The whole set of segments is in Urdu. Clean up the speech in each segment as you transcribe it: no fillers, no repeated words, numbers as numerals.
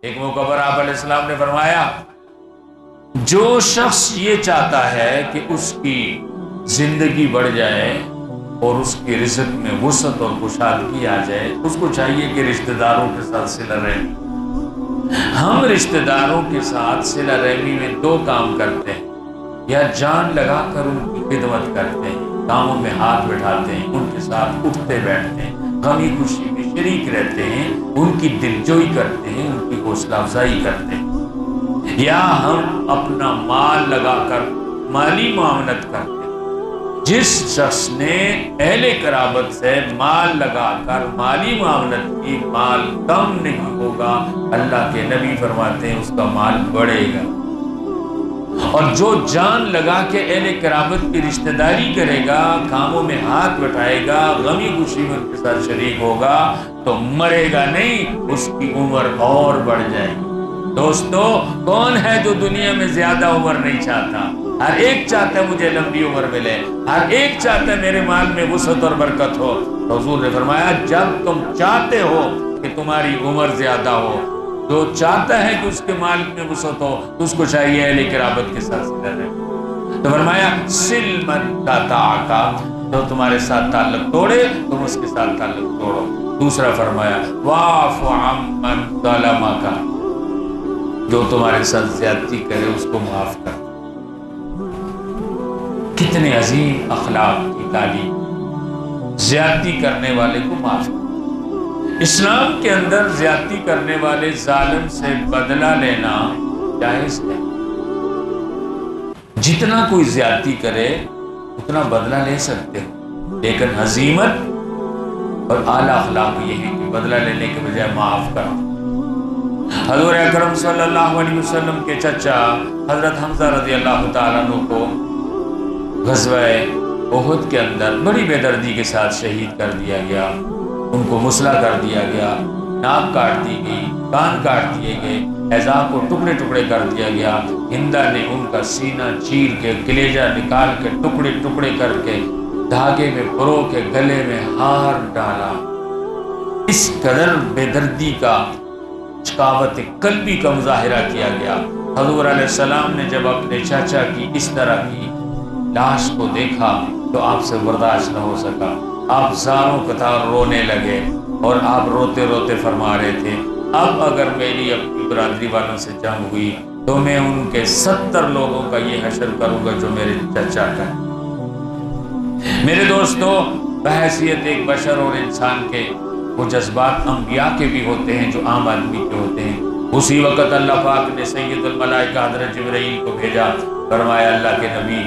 ایک موقع پر آپ علیہ السلام نے فرمایا جو شخص یہ چاہتا ہے کہ اس کی زندگی بڑھ جائے اور اس کی رزق میں وسعت اور کشادگی آ جائے، اس کو چاہیے کہ رشتہ داروں کے ساتھ صلہ رحمی۔ ہم رشتہ داروں کے ساتھ صلہ رحمی میں دو کام کرتے ہیں، یا جان لگا کر ان کی خدمت کرتے ہیں، کاموں میں ہاتھ بٹھاتے ہیں، ان کے ساتھ اٹھتے بیٹھتے ہیں، غمی خوشی میں شریک رہتے ہیں، ان کی دلجوئی کرتے ہیں، ان کی حوصلہ افزائی کرتے ہیں، یا ہم اپنا مال لگا کر مالی معاونت کرتے ہیں۔ جس شخص نے اہل قرابت سے مال لگا کر مالی معاونت کی، مال کم نہیں ہوگا، اللہ کے نبی فرماتے ہیں اس کا مال بڑھے گا۔ اور جو جان لگا کے اہل قرابت کی رشتہ داری کرے گا، کاموں میں ہاتھ بٹھائے گا، غمی خوشی میں ان کے ساتھ شریک ہوگا، تو مرے گا نہیں، اس کی عمر اور بڑھ جائے گی۔ دوستو، کون ہے جو دنیا میں زیادہ عمر نہیں چاہتا؟ ہر ایک چاہتا ہے مجھے لمبی عمر ملے، ہر ایک چاہتا ہے میرے مال میں وسعت اور برکت ہو۔ حضور نے فرمایا جب تم چاہتے ہو کہ تمہاری عمر زیادہ ہو، جو چاہتا ہے کہ اس کے مال میں وسعت ہو، تو اس کو چاہیے اہل قرابت کے ساتھ صلہ رحمی۔ تو فرمایا سل من قطعک، جو تمہارے ساتھ تعلق توڑے تم اس کے ساتھ تعلق توڑو۔ دوسرا فرمایا واعف عمن ظلمک، جو تمہارے ساتھ زیادتی کرے اس کو معاف کر۔ کتنے عظیم اخلاق کی تعلیم، زیادتی کرنے والے کو معاف کر۔ اسلام کے اندر زیادتی کرنے والے ظالم سے بدلہ لینا جائز ہے۔ جتنا کوئی زیادتی کرے اتنا بدلہ لے سکتے ہو، لیکن ہزیمت اور اعلیٰ اخلاق یہ ہے کہ بدلہ لینے کے بجائے معاف کرو۔ حضور اکرم صلی اللہ علیہ وسلم کے چچا حضرت حمزہ رضی اللہ تعالیٰ عنہ کو غزوہ احد کے اندر بڑی بے دردی کے ساتھ شہید کر دیا گیا، ان کو مسلح کر دیا گیا، ناک کاٹ دی گئی، کان کاٹ دیے گئے، اعضاء کو ٹکڑے ٹکڑے کر دیا گیا۔ ہندا نے ان کا سینہ چیر کے، کلیجہ نکال کے، ٹکڑے ٹکڑے کر کے دھاگے میں پرو کے گلے میں ہار ڈالا۔ اس قدر بے دردی کا، شقاوت قلبی کا مظاہرہ کیا گیا۔ حضور علیہ السلام نے جب اپنے چاچا کی اس طرح کی لاش کو دیکھا تو آپ سے برداشت نہ ہو سکا، آپ زاروں قطار رونے لگے، اور آپ روتے روتے فرما رہے تھے اب اگر میری اپنی برادری والوں سے جنگ ہوئی تو میں ان کے 70 لوگوں کا یہ حشر کروں گا جو میرے چچا کا ہے۔ میرے دوستو، بحیثیت ایک بشر اور انسان کے وہ جذبات انبیاء کے بھی ہوتے ہیں جو عام آدمی کے ہوتے ہیں۔ اسی وقت اللہ پاک نے سید الملائکہ حضرت جبرائیل کو بھیجا، فرمایا اللہ کے نبی،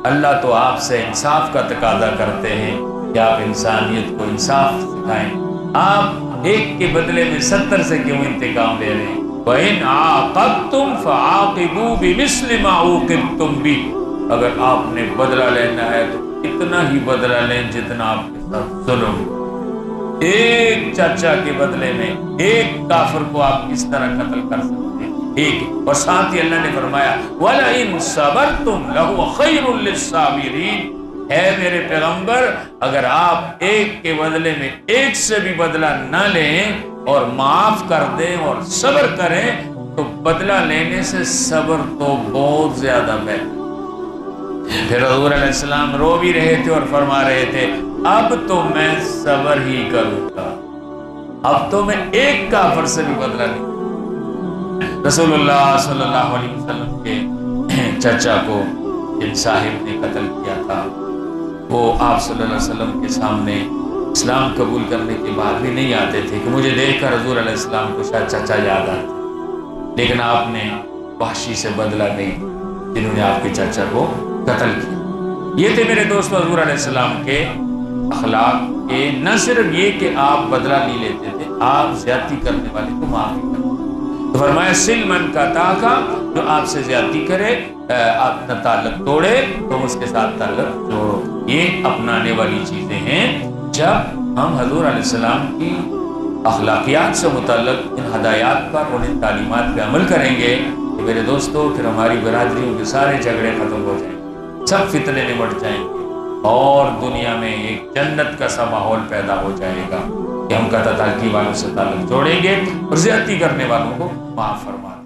اللہ تو آپ سے انصاف کا تقاضا کرتے ہیں کہ آپ انسانیت کو انصاف سکھائیں، آپ ایک کے بدلے میں 70 سے کیوں انتقام لے رہے ہیں؟ وَإِنْ عَاقَبْتُمْ فَعَاقِبُوا بِمِثْلِ مَا عُوقِبْتُمْ بِهِ، اگر آپ نے بدلہ لینا ہے تو اتنا ہی بدلہ لیں جتنا آپ کے ساتھ ظلم۔ ایک چاچا کے بدلے میں ایک کافر کو آپ کس طرح قتل کر سکتے ہیں؟ ایک، اور ساتھ ہی اللہ نے فرمایا وَلَئِن صَبَرْتُمْ لَهُوَ خَيْرٌ لِلصَّابِرِينَ، اے میرے پیغمبر، اگر آپ ایک کے بدلے میں ایک سے بھی بدلہ نہ لیں اور معاف کر دیں اور صبر کریں تو بدلہ لینے سے صبر تو بہت زیادہ بہتر۔ پھر حضور علیہ السلام رو بھی رہے تھے اور فرما رہے تھے اب تو میں صبر ہی کروں گا، اب تو میں ایک کافر سے بھی بدلہ نہیں۔ رسول اللہ صلی اللہ علیہ وسلم کے چچا کو جن صاحب نے قتل کیا تھا، وہ آپ صلی اللہ علیہ وسلم کے سامنے اسلام قبول کرنے کے بعد بھی نہیں آتے تھے کہ مجھے دیکھ کر حضور علیہ السلام کو شاید چچا یاد آتا، لیکن آپ نے وحشی سے بدلہ نہیں جنہوں نے آپ کے چچا کو قتل کیا۔ یہ تھے میرے دوست حضور علیہ السلام کے اخلاق کے، نہ صرف یہ کہ آپ بدلہ نہیں لیتے تھے، آپ زیادتی کرنے والے کو معاف کرتے۔ تو فرمایا سل من قطعک، جو آپ سے زیادتی کرے، آپ کا تعلق توڑے تم اس کے ساتھ تعلق جوڑو۔ یہ اپنانے والی چیزیں ہیں۔ جب ہم حضور علیہ السلام کی اخلاقیات سے متعلق ان ہدایات پر اور ان تعلیمات پہ عمل کریں گے تو میرے دوستو پھر ہماری برادریوں کے سارے جھگڑے ختم ہو جائیں گے، سب فتنے نمٹ جائیں گے اور دنیا میں ایک جنت کا سا ماحول پیدا ہو جائے گا۔ کہ ہم قطع تلقی والوں سے تعلق جوڑیں گے اور زیادتی کرنے والوں کو معاف فرما دیں